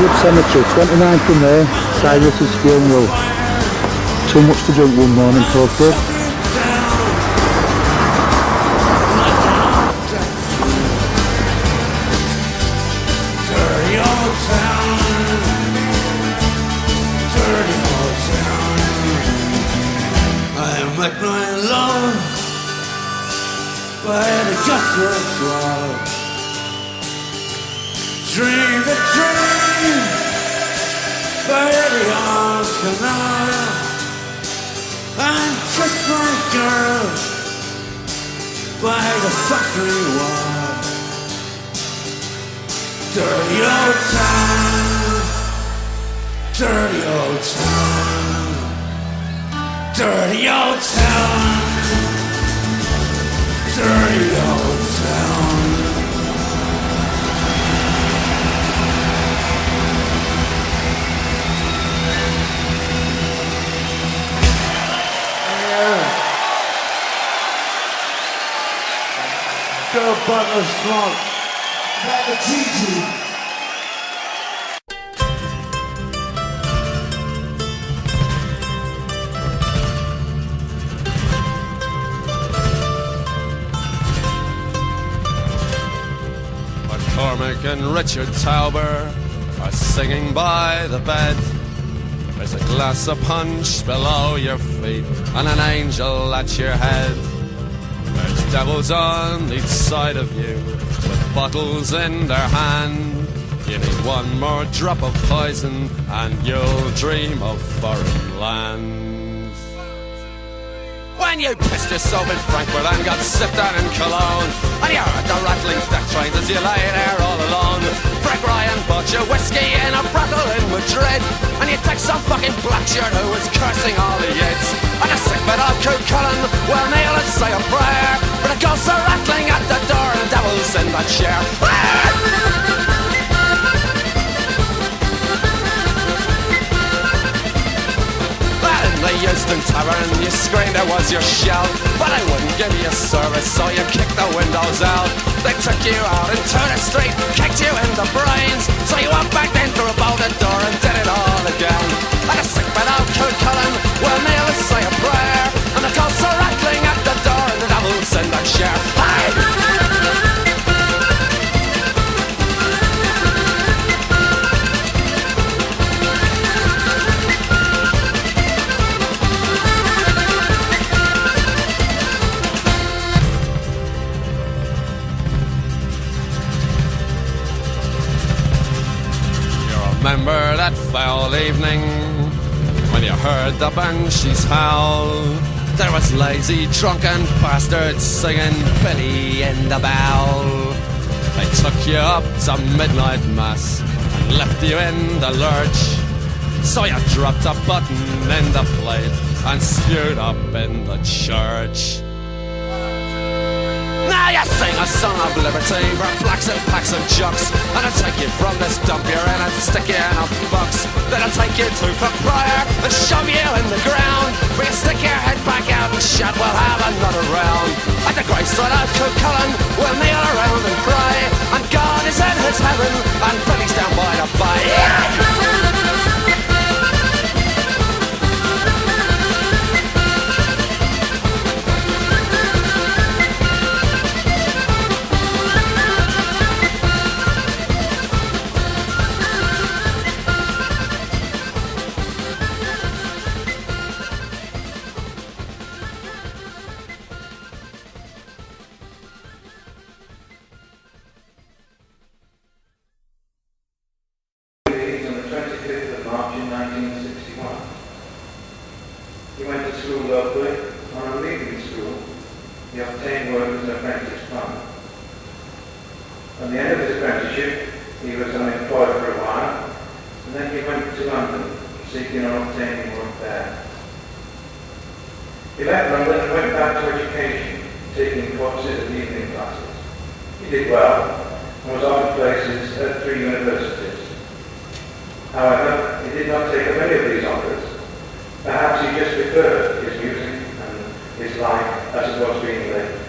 Cemetery, 29th of May, Syrus' funeral. Too much to drink one morning, poor kid. Dirty old town, dirty old town. I met my love by the cutthroat swallow. Dream the dream by the old canal. And kiss my girl by the factory wall. Dirty old town, dirty old town, dirty old town, dirty old town. Go bottle of smoke. Back to Gigi. McCormick and Richard Tauber are singing by the bed. There's a glass of punch below your feet and an angel at your head. There's devils on each side of you with bottles in their hand. You need one more drop of poison and you'll dream of foreign lands. When you pissed yourself in Frankfurt and got sipped down in Cologne, and you heard the rattling death trains as you lay there all alone. Frank Ryan bought you whiskey in a brothel in Madrid, and you take some fucking black shirt who was cursing all the yids. And a sick bit of Coot Cullen will kneel and say a prayer, but the ghosts are rattling at the door and the devil's in the chair. The Euston Tavern, you screamed it was your shout, but I wouldn't give you service, so you kicked the windows out. They took you out into the street, kicked you in the brains, so you went back in through a bolted door and did it all again. And a sick bit of Coot Cullen will kneel and say a prayer, and the ghosts are rattling at the door and the devil's in the chair. Remember that foul evening when you heard the banshees howl? There was lazy, drunken bastards singing Billy in the Bowl. They took you up to midnight mass and left you in the lurch, so you dropped a button in the plate and spewed up in the church. Now you sing a song of liberty for blacks and packs of jocks, and I'll take you from this dump you're in and stick you in a box. Then I'll take you to Cookbriar and shove you in the ground, where you stick your head back out and shout, we'll have another round. At the graveside of Coot Cullen, we'll kneel around and cry, and God is in his heaven and Billy's down by the bay. He went to school locally. On leaving school, he obtained work as an apprentice plumber. At the end of his apprenticeship, he was unemployed for a while, and then he went to London, seeking or obtaining work there. He left London and went back to education, taking courses and evening classes. He did well, and was offered places at 3 universities. However, he did not take up any of these offers. Perhaps he just preferred his music and his life as it was being lived.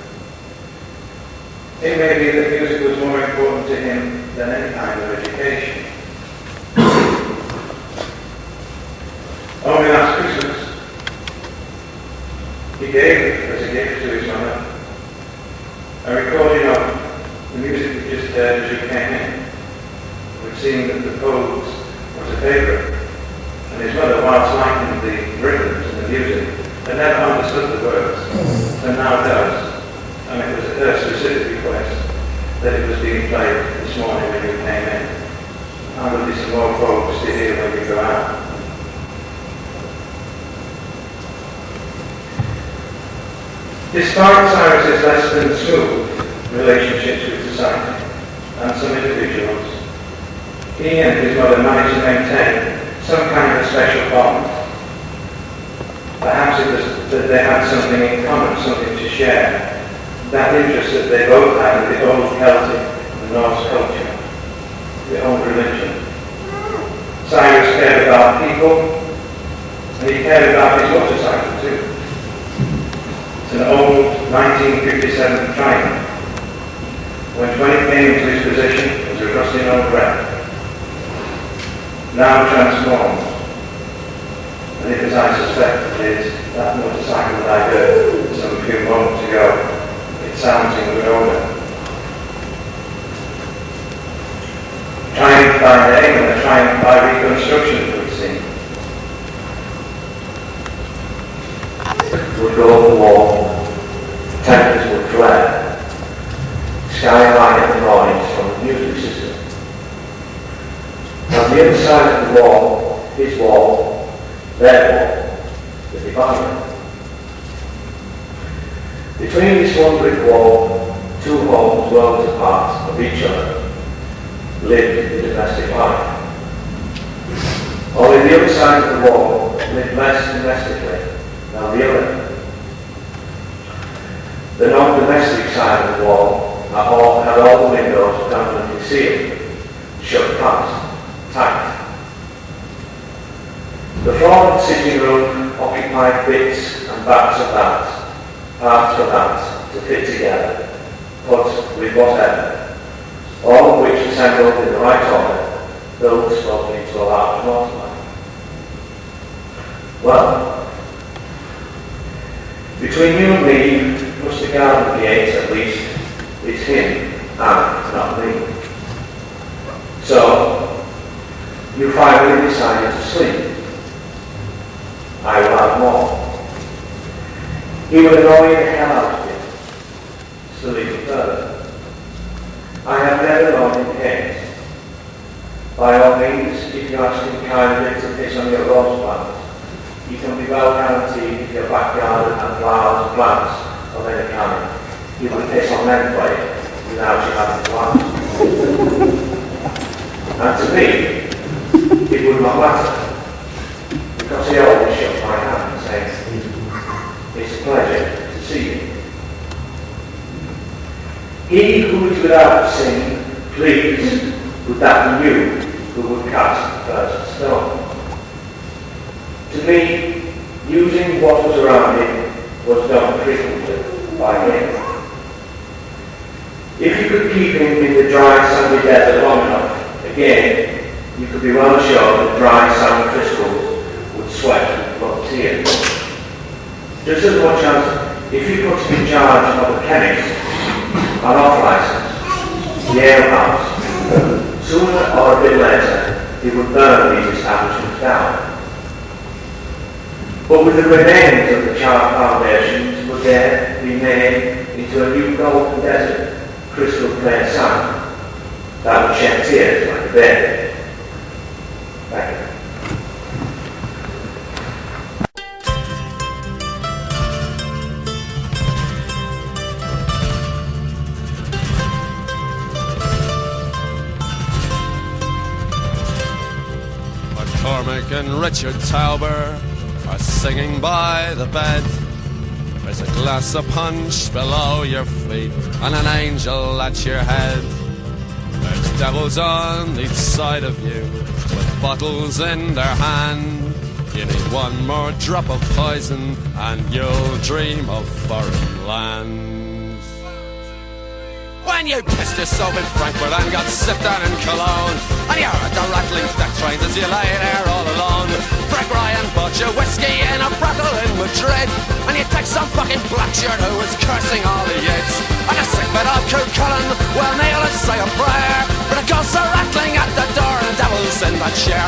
It may be that music was more important to him than any kind of education. gave as a gift to his mother a recording of the music we just heard as we came in. We'd seen that the pose was a favourite, and his mother, whilst liking the rhythms and the music, had never understood the words, and now does, and it was at her specific request that it was being played this morning when we came in. And there'll be some more folks to hear when we go out. Despite Syrus's less than smooth relationships with society and some individuals, he and his mother managed to maintain some kind of a special bond. Perhaps it was that they had something in common, something to share. That interest that they both had in the old Celtic and Norse culture, the old religion. Syrus cared about people, and he cared about his motorcycle too. It's an old 1957 Triumph, which when it came into his possession was a rusting old wreck, now transformed. And it, as I suspect it is, that motorcycle that I heard some few moments ago, it sounds in good order. Triumph by name and a triumph by reconstruction, it would seem. Would go up the wall, tempers would flare, skyline the noise from the music system. On the other side of the wall, his wall, their wall, the divider. Between this one brick wall, two homes worlds apart of each other, lived the domestic life. Only the other side of the wall lived less domestically than the other. The non-domestic side of the wall had all the windows permanently sealed, shut tight. The floor and sitting room occupied bits and bats of that, parts of that, to fit together, put with whatever, all of which assembled in the right order, built slowly into a large motorway. Well, between you and me, plus the garden gate at least, it's him and not me. So, you finally decided to sleep. I will have more. He would annoy the hell out of you. Sleep further. I have never known him hate. By all means, if you ask him kindly to piss on your rose plants, you can be well guaranteed if your backyard had flowers and plants of any kind, he would piss on them for you without you having to ask. And to me, it would not matter, because he always shook my hand and said, "It's a pleasure to see you." He who is without sin, please, would that be you who would cast the first stone. To me, using what was around him was done frequently by him. If you could keep him in the dry, sandy desert long enough, again, you could be well assured that dry, sandy crystals would sweat from tears. Just as much as if you put him in charge of a chemist, an off-license, the alehouse, sooner or a bit later, he would burn these establishments down. But with the remains of the charred foundations would there be made into a new golden desert, crystal clear sand, that would shed tears like a baby. Thank you. McCormick and Richard Tauber are singing by the bed. There's a glass of punch below your feet and an angel at your head. There's devils on each side of you with bottles in their hand. You need one more drop of poison and you'll dream of foreign lands. When And you pissed yourself in Frankfurt and got sipped down in Cologne. And you heard the rattling deck trains as you lay there all alone. Greg Ryan bought you whiskey in a brothel in Madrid. And you take some fucking black shirt who was cursing all the yids. And a sick bit of Cool Cullen, well kneel and say a prayer. But the ghosts are rattling at the door and the devil's in that chair.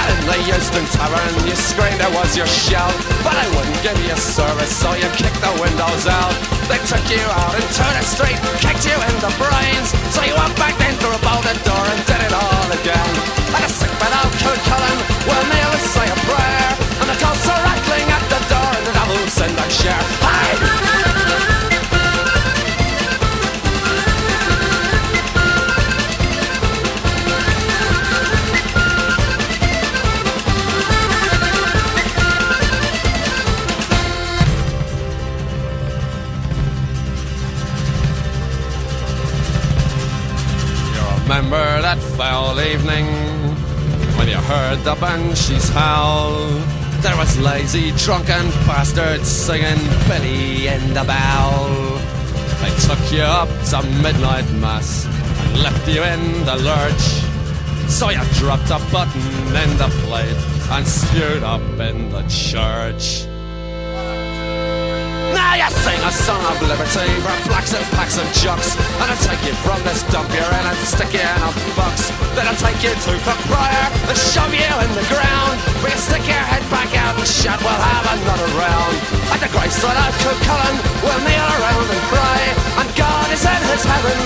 In the Euston Tavern, you screamed it was your shout, but I wouldn't give you service, so you kicked the windows out. They took you out into the street, kicked you in the brains, so you went back in through about the door and did it all again. And a sick bit of Cool Cullen will kneel and say a prayer, and the ghosts are rattling at the door and the devil's in that chair. Hey! Remember that foul evening when you heard the banshees howl? There was lazy, drunken bastards singing Billy in the Bowl. They took you up to midnight mass and left you in the lurch. So you dropped a button in the plate and spewed up in the church. Now you sing a song of liberty for blacks and packs and jocks, and I'll take you from this dump you're in and stick you in a box. Then I'll take you to Cookbriar and shove you in the ground, where you stick your head back out and shout, we'll have another round. At the graveside of Cook Cullen, we'll kneel around and cry, and God is in his heaven,